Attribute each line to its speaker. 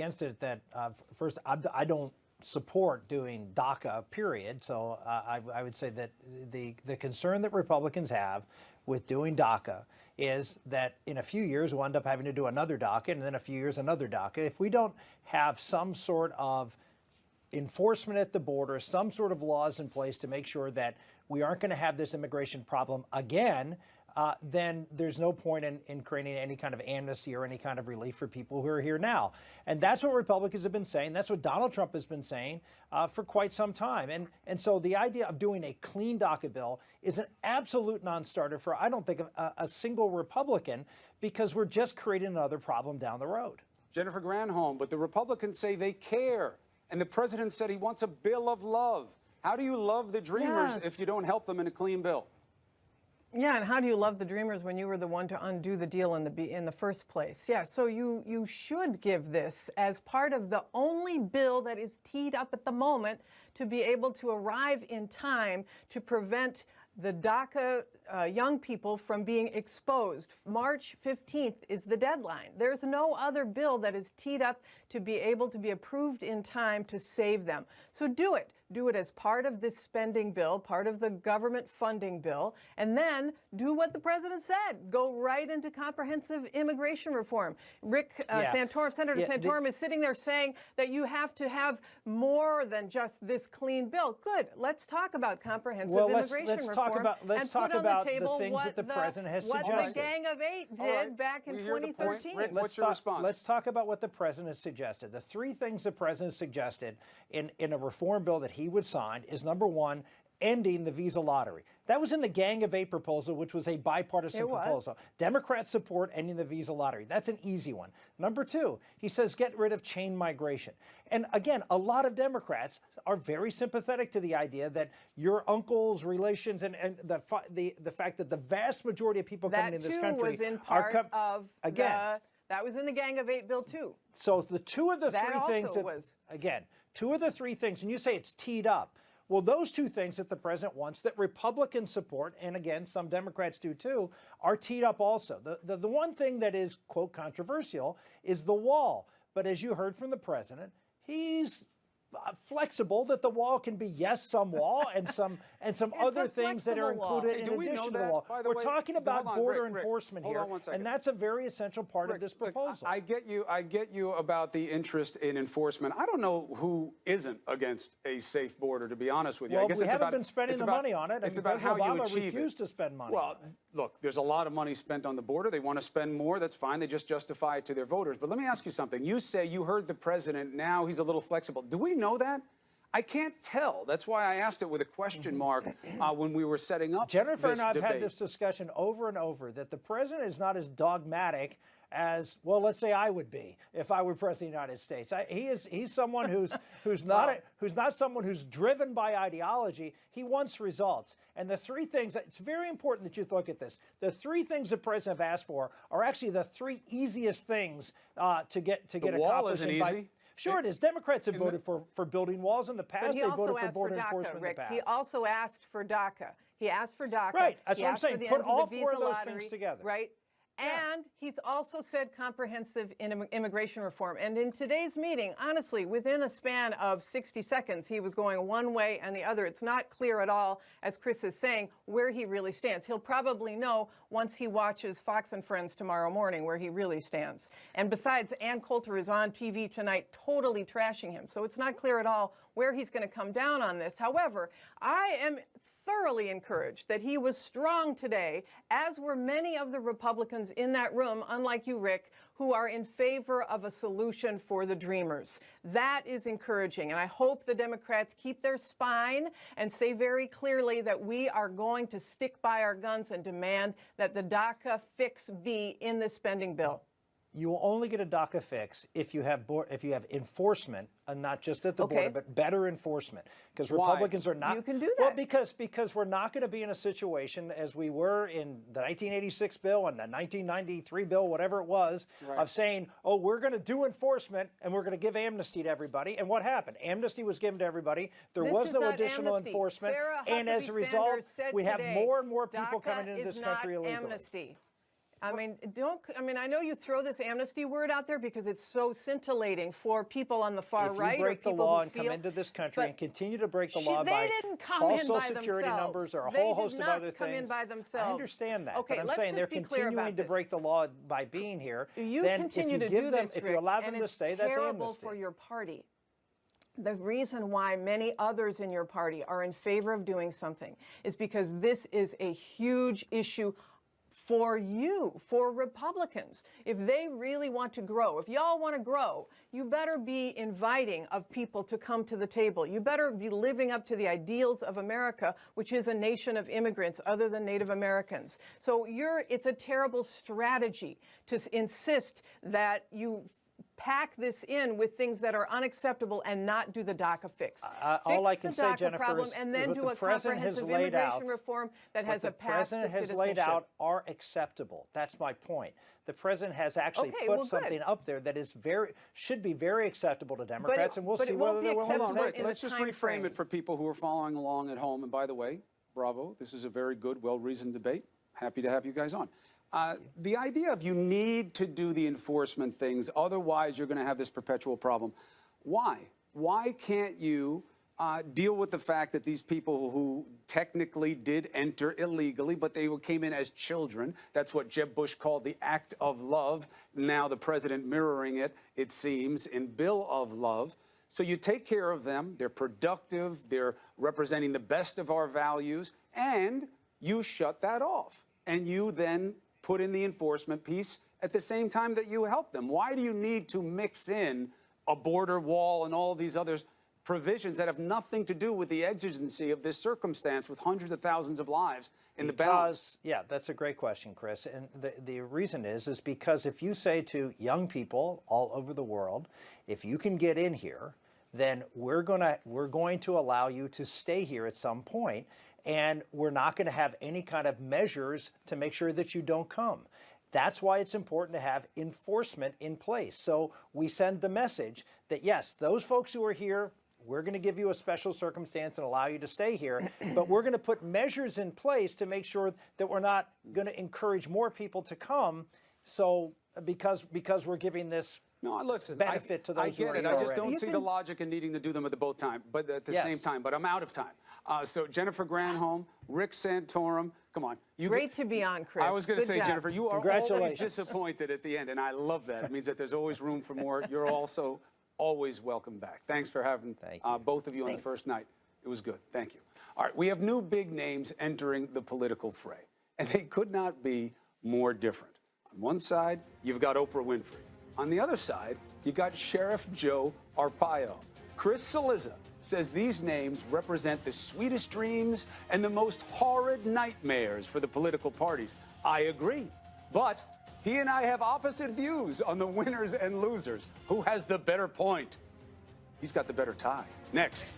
Speaker 1: against it that first, I don't support doing DACA, period. So I would say that the concern that Republicans have with doing DACA is that in a few years we'll end up having to do another DACA, and then a few years another DACA. If we don't have some sort of enforcement at the border, some sort of laws in place to make sure that we aren't going to have this immigration problem again, then there's no point in creating any kind of amnesty or any kind of relief for people who are here now. And that's what Republicans have been saying. That's what Donald Trump has been saying for quite some time. And so the idea of doing a clean DACA bill is an absolute non-starter for, I don't think, a single Republican, because we're just creating another problem down the road.
Speaker 2: Jennifer Granholm, but the Republicans say they care. And the president said he wants a bill of love. How do you love the Dreamers if you don't help them in a clean bill?
Speaker 3: Yeah, and how do you love the Dreamers when you were the one to undo the deal in the first place? Yeah, so you should give this as part of the only bill that is teed up at the moment to be able to arrive in time to prevent the DACA young people from being exposed. March 15th is the deadline. There's no other bill that is teed up to be able to be approved in time to save them. So do it. Do it as part of this spending bill, part of the government funding bill, and then do what the president said. Go right into comprehensive immigration reform. Santorum, Senator Santorum is sitting there saying that you have to have more than just this clean bill. Good. Let's talk about comprehensive immigration reform.
Speaker 1: Let's talk about the things that the president has suggested.
Speaker 3: What the Gang of Eight did back in 2013.
Speaker 2: Rick, what's your response?
Speaker 1: Let's talk about what the president has suggested. The three things the president suggested in a reform bill that he would sign is, number one, ending the visa lottery. That was in the Gang of Eight proposal, which was a bipartisan proposal. Democrats support ending the visa lottery. That's an easy one. Number two, he says get rid of chain migration. And again, a lot of Democrats are very sympathetic to the idea that your uncle's relations and the fact that the vast majority of people coming in this country
Speaker 3: was in part of that was in the Gang of Eight bill too.
Speaker 1: So the two of the three things two of the three things, and you say it's teed up. Well, those two things that the president wants that Republicans support, and again, some Democrats do too, are teed up also. The one thing that is, quote, controversial is the wall. But as you heard from the president, he's flexible that the wall can be, yes, some wall and some other things that are included in addition to the wall. We're talking about border enforcement here, and that's a very essential part of this proposal.
Speaker 2: I get you about the interest in enforcement. I don't know who isn't against a safe border, to be honest with you.
Speaker 1: Well,
Speaker 2: I guess
Speaker 1: we haven't been spending the money on it.
Speaker 2: It's about how you achieve it.
Speaker 1: Refused to spend money.
Speaker 2: Well, look, there's a lot of money spent on the border. They want to spend more. That's fine. They just justify it to their voters. But let me ask you something. You say you heard the president. Now he's a little flexible. Do we know that? I can't tell. That's why I asked it with a question mark when we were setting up
Speaker 1: Jennifer
Speaker 2: this
Speaker 1: and I have
Speaker 2: debate.
Speaker 1: had this discussion over and over that the president is not as dogmatic as, well, let's say I would be if I were president of the United States. He's someone who's not someone who's driven by ideology. He wants results. And the three things, it's very important that you look at this. The three things the president have asked for are actually the three easiest things to get accomplished.
Speaker 2: The wall isn't easy.
Speaker 1: Sure it is. Democrats have voted for building walls in the past.
Speaker 3: But he
Speaker 1: also
Speaker 3: also
Speaker 1: voted for
Speaker 3: asked
Speaker 1: border
Speaker 3: for DACA,
Speaker 1: enforcement
Speaker 3: Rick.
Speaker 1: in the past.
Speaker 3: He also asked for DACA. He asked for DACA.
Speaker 1: Right. That's what I'm saying. Put all
Speaker 3: four
Speaker 1: four of those things together.
Speaker 3: Right. And he's also said comprehensive immigration reform. And in today's meeting, honestly, within a span of 60 seconds, he was going one way and the other. It's not clear at all, as Chris is saying, where he really stands. He'll probably know once he watches Fox and Friends tomorrow morning where he really stands. And besides, Ann Coulter is on TV tonight totally trashing him. So it's not clear at all where he's going to come down on this. However, I am thoroughly encouraged that he was strong today, as were many of the Republicans in that room, unlike you, Rick, who are in favor of a solution for the Dreamers. That is encouraging, and I hope the Democrats keep their spine and say very clearly that we are going to stick by our guns and demand that the DACA fix be in the spending bill.
Speaker 1: You will only get a DACA fix if you have enforcement, and not just at the border, but better enforcement. Because Republicans are not.
Speaker 3: You can do that.
Speaker 1: Well, because we're not going to be in a situation as we were in the 1986 bill and the 1993 bill, whatever it was, of saying, oh, we're going to do enforcement and we're going to give amnesty to everybody. And what happened? Amnesty was given to everybody. There was no additional enforcement.
Speaker 3: Sarah
Speaker 1: and as a result, we have more and more people
Speaker 3: DACA
Speaker 1: coming into this country illegally.
Speaker 3: Amnesty. I mean, I know you throw this amnesty word out there because it's so scintillating for people on the far right.
Speaker 1: If you break the law and come into this country and continue to break the law by false Social Security numbers or a whole host of other things.
Speaker 3: They did not come in by themselves.
Speaker 1: I understand that,
Speaker 3: okay,
Speaker 1: but I'm
Speaker 3: let's
Speaker 1: saying they're
Speaker 3: just be clear
Speaker 1: continuing
Speaker 3: about
Speaker 1: to
Speaker 3: this.
Speaker 1: break the law by being here.
Speaker 3: You
Speaker 1: then
Speaker 3: continue
Speaker 1: if you
Speaker 3: to
Speaker 1: give
Speaker 3: do
Speaker 1: them,
Speaker 3: this,
Speaker 1: if you allow them
Speaker 3: Rick,
Speaker 1: to stay, that's
Speaker 3: terrible
Speaker 1: amnesty.
Speaker 3: for your party. The reason why many others in your party are in favor of doing something is because this is a huge issue for you, for Republicans. If they really want to grow, if y'all want to grow, you better be inviting of people to come to the table. You better be living up to the ideals of America, which is a nation of immigrants other than Native Americans. So it's a terrible strategy to insist that you pack this in with things that are unacceptable and not do the DACA fix.
Speaker 1: All I can
Speaker 3: Fix the
Speaker 1: say,
Speaker 3: DACA
Speaker 1: Jennifer,
Speaker 3: problem
Speaker 1: is
Speaker 3: and then
Speaker 1: what
Speaker 3: do
Speaker 1: the
Speaker 3: a
Speaker 1: president has
Speaker 3: comprehensive
Speaker 1: laid out,
Speaker 3: immigration reform that has a
Speaker 1: what the
Speaker 3: path to
Speaker 1: president has
Speaker 3: citizenship.
Speaker 1: laid out are acceptable. That's my point. The president has actually put something up there that is should be very acceptable to Democrats, and we'll see whether they're willing to take it.
Speaker 2: Let's just reframe it for people who are following along at home. And by the way, bravo, this is a very good, well-reasoned debate. Happy to have you guys on. The idea of you need to do the enforcement things, otherwise you're going to have this perpetual problem. Why? Why can't you deal with the fact that these people who technically did enter illegally, but they came in as children? That's what Jeb Bush called the act of love. Now the president mirroring it, it seems, in bill of love. So you take care of them. They're productive. They're representing the best of our values. And you shut that off. And you then put in the enforcement piece at the same time that you help them. Why do you need to mix in a border wall and all these other provisions that have nothing to do with the exigency of this circumstance with hundreds of thousands of lives in the balance?
Speaker 1: Yeah, that's a great question, Chris. And the reason is because if you say to young people all over the world, if you can get in here, then we're going to allow you to stay here at some point, and we're not going to have any kind of measures to make sure that you don't come. That's why it's important to have enforcement in place. So we send the message that, yes, those folks who are here, we're going to give you a special circumstance and allow you to stay here, but we're going to put measures in place to make sure that we're not going to encourage more people to come. So because we're giving this benefit to those who are here
Speaker 2: I just
Speaker 1: already.
Speaker 2: don't see the logic in needing to do them at the same time. But I'm out of time. So Jennifer Granholm, Rick Santorum, come on.
Speaker 3: Great to be on, Chris.
Speaker 2: I was going to say,
Speaker 3: job.
Speaker 2: Jennifer, you are always disappointed at the end, and I love that. It means that there's always room for more. You're also always welcome back. Thanks for having both of you on the first night. It was good. Thank you. All right, we have new big names entering the political fray, and they could not be more different. On one side, you've got Oprah Winfrey. On the other side, you got Sheriff Joe Arpaio. Chris Cillizza says these names represent the sweetest dreams and the most horrid nightmares for the political parties. I agree. But he and I have opposite views on the winners and losers. Who has the better point? He's got the better tie. Next.